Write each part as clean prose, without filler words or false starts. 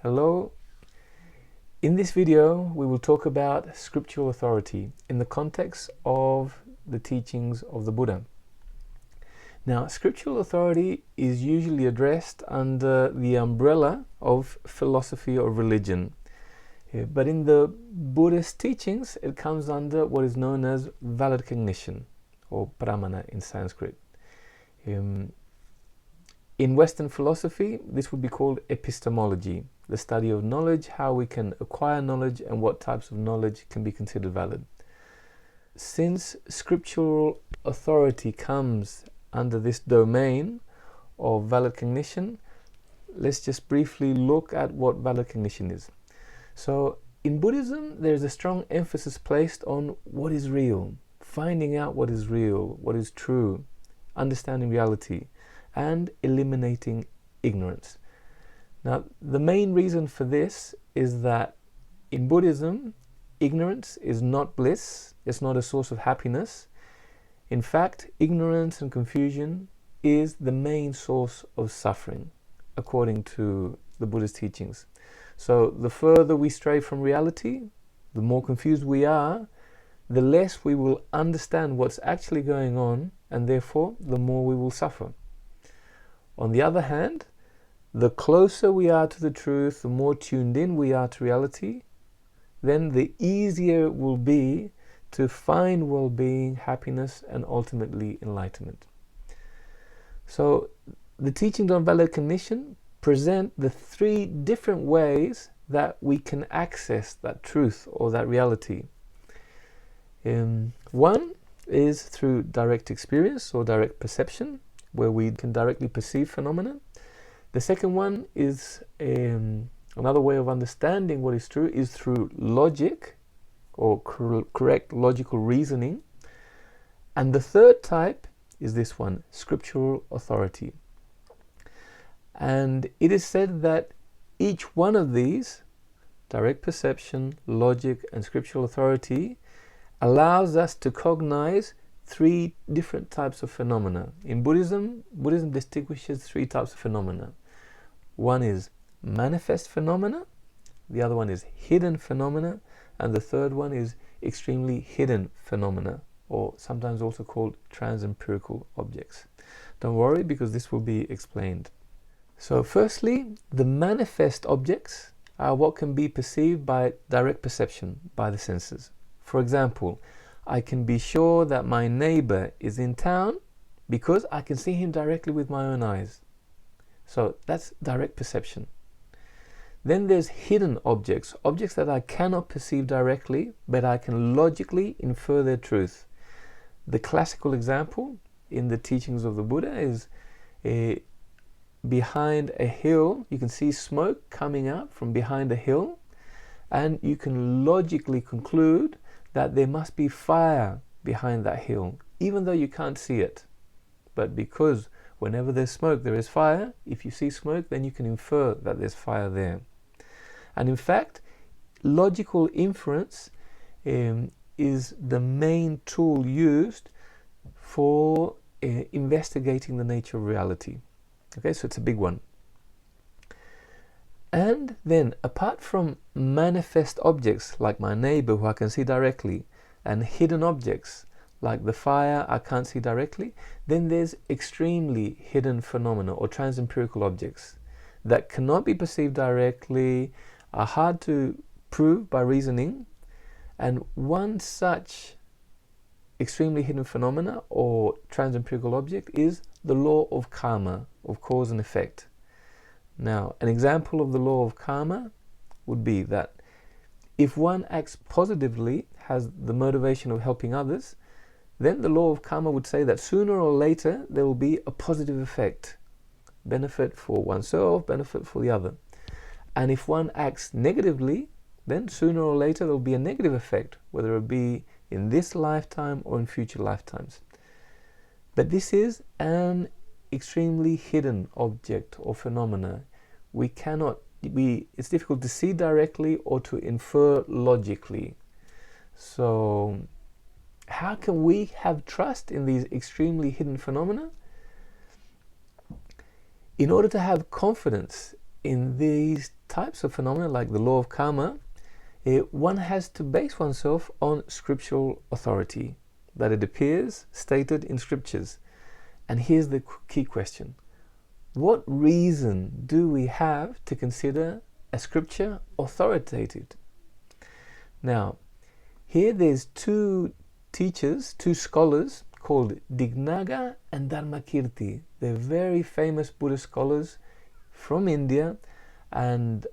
Hello. In this video, we will talk about scriptural authority in the context of the teachings of the Buddha. Now, scriptural authority is usually addressed under the umbrella of philosophy or religion. But in the Buddhist teachings, it comes under what is known as valid cognition, or pramana in Sanskrit. In Western philosophy, this would be called epistemology, the study of knowledge, how we can acquire knowledge, and what types of knowledge can be considered valid. Since scriptural authority comes under this domain of valid cognition, let's just briefly look at what valid cognition is. So, in Buddhism, there's a strong emphasis placed on what is real, finding out what is real, what is true, understanding reality, and eliminating ignorance. Now, the main reason for this is that in Buddhism, ignorance is not bliss, it's not a source of happiness. In fact, ignorance and confusion is the main source of suffering, according to the Buddhist teachings. So, the further we stray from reality, the more confused we are, the less we will understand what's actually going on, and therefore, the more we will suffer. On the other hand, the closer we are to the truth, the more tuned in we are to reality, then the easier it will be to find well-being, happiness, and ultimately enlightenment. So, the teachings on valid cognition present the three different ways that we can access that truth or that reality. One is through direct experience or direct perception, where we can directly perceive phenomena. The second one is another way of understanding what is true is through logic or correct logical reasoning. And the third type is this one, scriptural authority. And it is said that each one of these, direct perception, logic, and scriptural authority, allows us to cognize three different types of phenomena. In Buddhism distinguishes three types of phenomena. One is manifest phenomena, the other one is hidden phenomena, and the third one is extremely hidden phenomena, or sometimes also called trans-empirical objects. Don't worry, because this will be explained. So firstly, the manifest objects are what can be perceived by direct perception, by the senses. For example, I can be sure that my neighbor is in town because I can see him directly with my own eyes. So that's direct perception. Then there's hidden objects, objects that I cannot perceive directly, but I can logically infer their truth. The classical example in the teachings of the Buddha is behind a hill, you can see smoke coming out from behind a hill, and you can logically conclude that there must be fire behind that hill, even though you can't see it. But because whenever there's smoke, there is fire, if you see smoke, then you can infer that there's fire there. And in fact, logical inference is the main tool used for investigating the nature of reality. Okay, so it's a big one. And then, apart from manifest objects like my neighbor who I can see directly, and hidden objects like the fire I can't see directly, then there's extremely hidden phenomena or trans-empirical objects that cannot be perceived directly, are hard to prove by reasoning. And one such extremely hidden phenomena or trans-empirical object is the law of karma, of cause and effect. Now, an example of the law of karma would be that if one acts positively, has the motivation of helping others, then the law of karma would say that sooner or later there will be a positive effect. Benefit for oneself, benefit for the other. And if one acts negatively, then sooner or later there will be a negative effect, whether it be in this lifetime or in future lifetimes. But this is an extremely hidden object or phenomena. It's difficult to see directly or to infer logically. So how can we have trust in these extremely hidden phenomena? In order to have confidence in these types of phenomena, like the law of karma, one has to base oneself on scriptural authority, that it appears stated in scriptures. And here's the key question. What reason do we have to consider a scripture authoritative? Now, here there's two teachers, two scholars called Dignaga and Dharmakirti. They're very famous Buddhist scholars from India and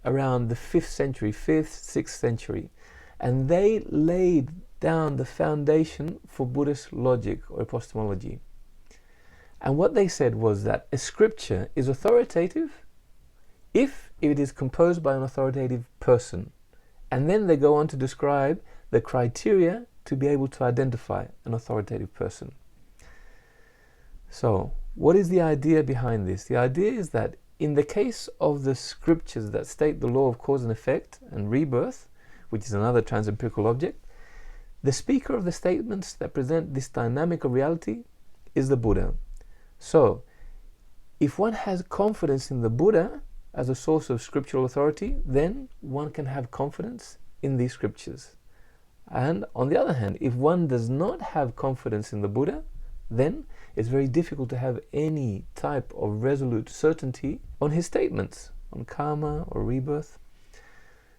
around the 5th century, 5th, 6th century. And they laid down the foundation for Buddhist logic or epistemology. And what they said was that a scripture is authoritative if it is composed by an authoritative person. And then they go on to describe the criteria to be able to identify an authoritative person. So, what is the idea behind this? The idea is that in the case of the scriptures that state the law of cause and effect and rebirth, which is another trans-empirical object, the speaker of the statements that present this dynamic of reality is the Buddha. So, if one has confidence in the Buddha as a source of scriptural authority, then one can have confidence in these scriptures. And on the other hand, if one does not have confidence in the Buddha, then it's very difficult to have any type of resolute certainty on his statements, on karma or rebirth.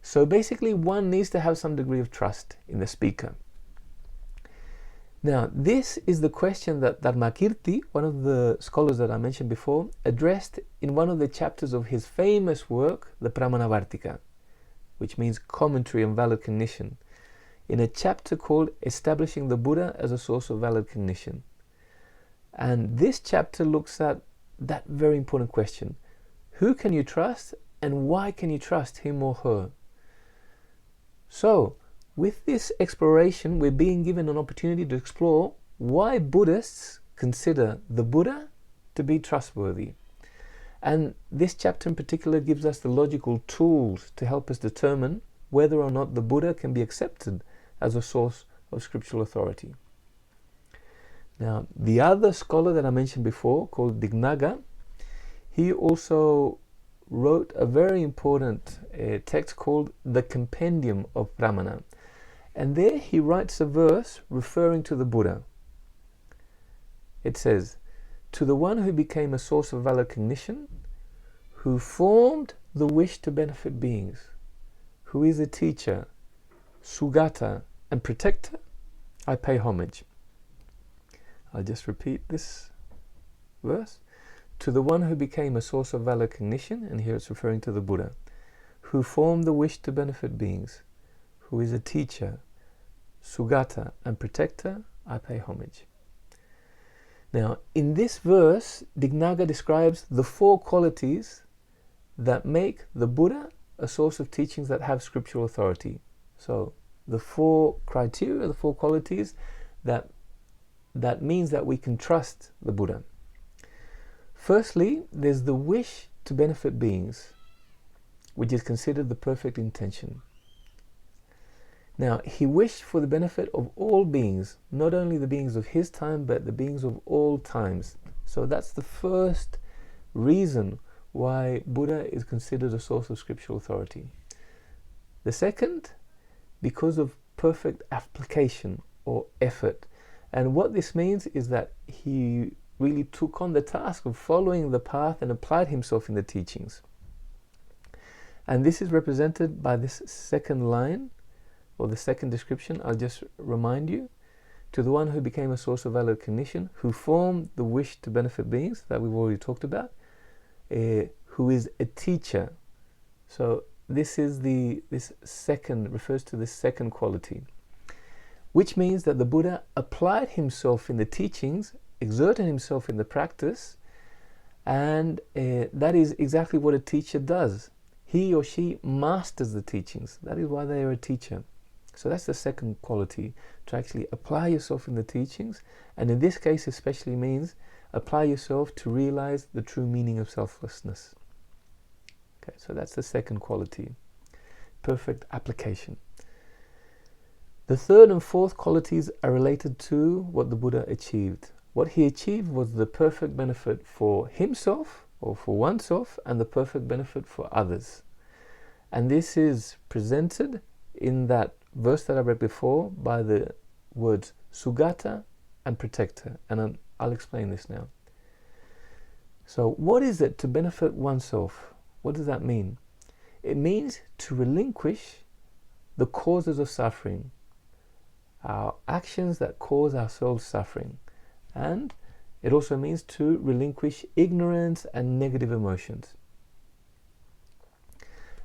So basically, one needs to have some degree of trust in the speaker. Now, this is the question that Dharmakirti, one of the scholars that I mentioned before, addressed in one of the chapters of his famous work, the Pramanavartika, which means commentary on valid cognition, in a chapter called Establishing the Buddha as a Source of Valid Cognition. And this chapter looks at that very important question. Who can you trust and why can you trust him or her? So, with this exploration, we're being given an opportunity to explore why Buddhists consider the Buddha to be trustworthy. And this chapter in particular gives us the logical tools to help us determine whether or not the Buddha can be accepted as a source of scriptural authority. Now, the other scholar that I mentioned before, called Dignaga, he also wrote a very important text called The Compendium of Pramana. And there he writes a verse referring to the Buddha. It says, "To the one who became a source of valid cognition, who formed the wish to benefit beings, who is a teacher, Sugata, and protector, I pay homage." I'll just repeat this verse. To the one who became a source of valid cognition, and here it's referring to the Buddha, who formed the wish to benefit beings, who is a teacher, Sugata, and protector, I pay homage. Now, in this verse, Dignaga describes the 4 qualities that make the Buddha a source of teachings that have scriptural authority. So, the 4 criteria, the 4 qualities that means that we can trust the Buddha. Firstly, there's the wish to benefit beings, which is considered the perfect intention. Now, he wished for the benefit of all beings, not only the beings of his time, but the beings of all times. So that's the first reason why Buddha is considered a source of scriptural authority. The second, because of perfect application or effort. And what this means is that he really took on the task of following the path and applied himself in the teachings. And this is represented by this second line, or the second description. I'll just remind you. To the one who became a source of valid cognition, who formed the wish to benefit beings, that we've already talked about, who is a teacher. So this second refers to this second quality, which means that the Buddha applied himself in the teachings, exerted himself in the practice, and that is exactly what a teacher does. He or she masters the teachings. That is why they are a teacher. So that's the second quality, to actually apply yourself in the teachings, and in this case especially means apply yourself to realize the true meaning of selflessness. Okay, so that's the second quality, perfect application. The third and fourth qualities are related to what the Buddha achieved. What he achieved was the perfect benefit for himself or for oneself, and the perfect benefit for others. And this is presented in that verse that I read before by the words Sugata and protector. And I'll explain this now. So what is it to benefit oneself? What does that mean? It means to relinquish the causes of suffering, our actions that cause ourselves suffering. And it also means to relinquish ignorance and negative emotions.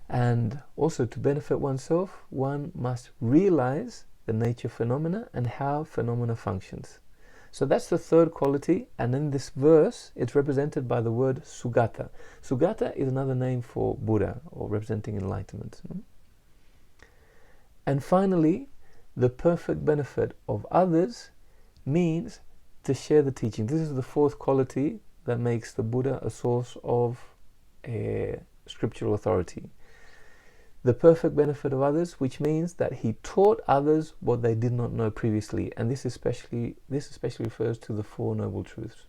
And also, to benefit oneself, one must realize the nature of phenomena and how phenomena functions. So that's the third quality, and in this verse it's represented by the word Sugata. Sugata is another name for Buddha, or representing enlightenment. And finally, the perfect benefit of others means to share the teaching. This is the fourth quality that makes the Buddha a source of scriptural authority. The perfect benefit of others, which means that he taught others what they did not know previously, and this especially refers to the Four Noble Truths.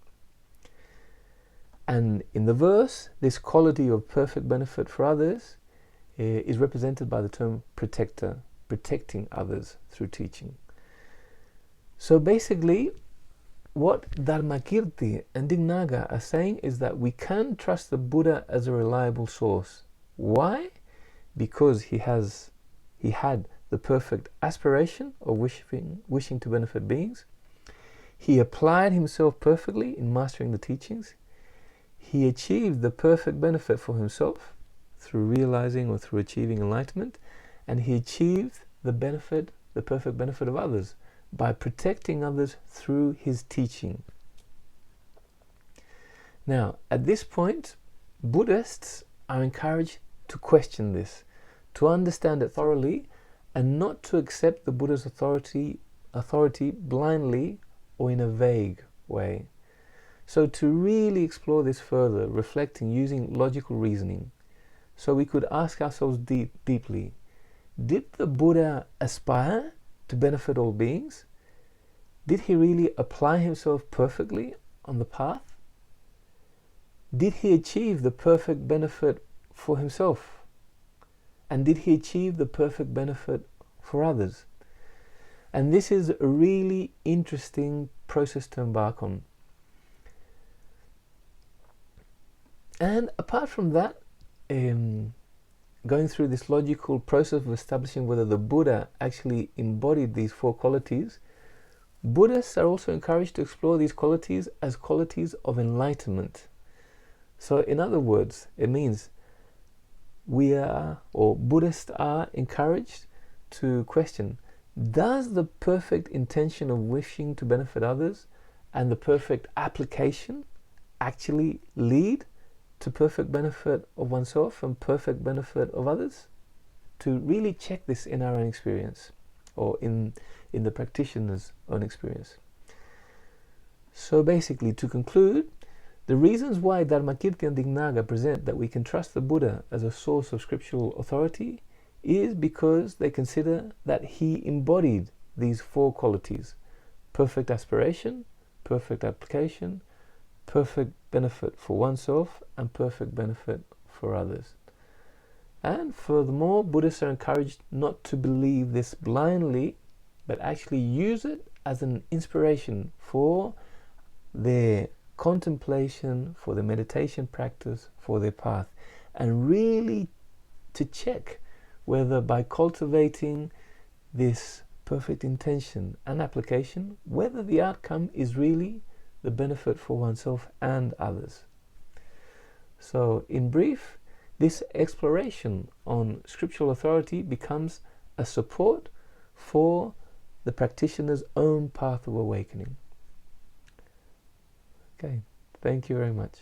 And in the verse, this quality of perfect benefit for others is represented by the term protector, protecting others through teaching. So basically, what Dharmakirti and Dignaga are saying is that we can trust the Buddha as a reliable source. Why? Because he had the perfect aspiration of wishing to benefit beings. He applied himself perfectly in mastering the teachings. He achieved the perfect benefit for himself through realizing or through achieving enlightenment, and he achieved the perfect benefit of others by protecting others through his teaching. Now, at this point, Buddhists are encouraged to question this, to understand it thoroughly, and not to accept the Buddha's authority blindly or in a vague way. So to really explore this further, reflecting using logical reasoning, so we could ask ourselves deeply, did the Buddha aspire to benefit all beings? Did he really apply himself perfectly on the path? Did he achieve the perfect benefit for himself? And did he achieve the perfect benefit for others? And this is a really interesting process to embark on. And apart from that, going through this logical process of establishing whether the Buddha actually embodied these four qualities, Buddhists are also encouraged to explore these qualities as qualities of enlightenment. So in other words, it means Buddhists are encouraged to question, does the perfect intention of wishing to benefit others and the perfect application actually lead to perfect benefit of oneself and perfect benefit of others? To really check this in our own experience, or in the practitioner's own experience. So basically, to conclude, the reasons why Dharmakirti and Dignaga present that we can trust the Buddha as a source of scriptural authority is because they consider that he embodied these four qualities: perfect aspiration, perfect application, perfect benefit for oneself, and perfect benefit for others. And furthermore, Buddhists are encouraged not to believe this blindly, but actually use it as an inspiration for their contemplation, for their meditation practice, for their path, and really to check whether by cultivating this perfect intention and application, whether the outcome is really the benefit for oneself and others. So in brief, this exploration on scriptural authority becomes a support for the practitioner's own path of awakening. Okay, thank you very much.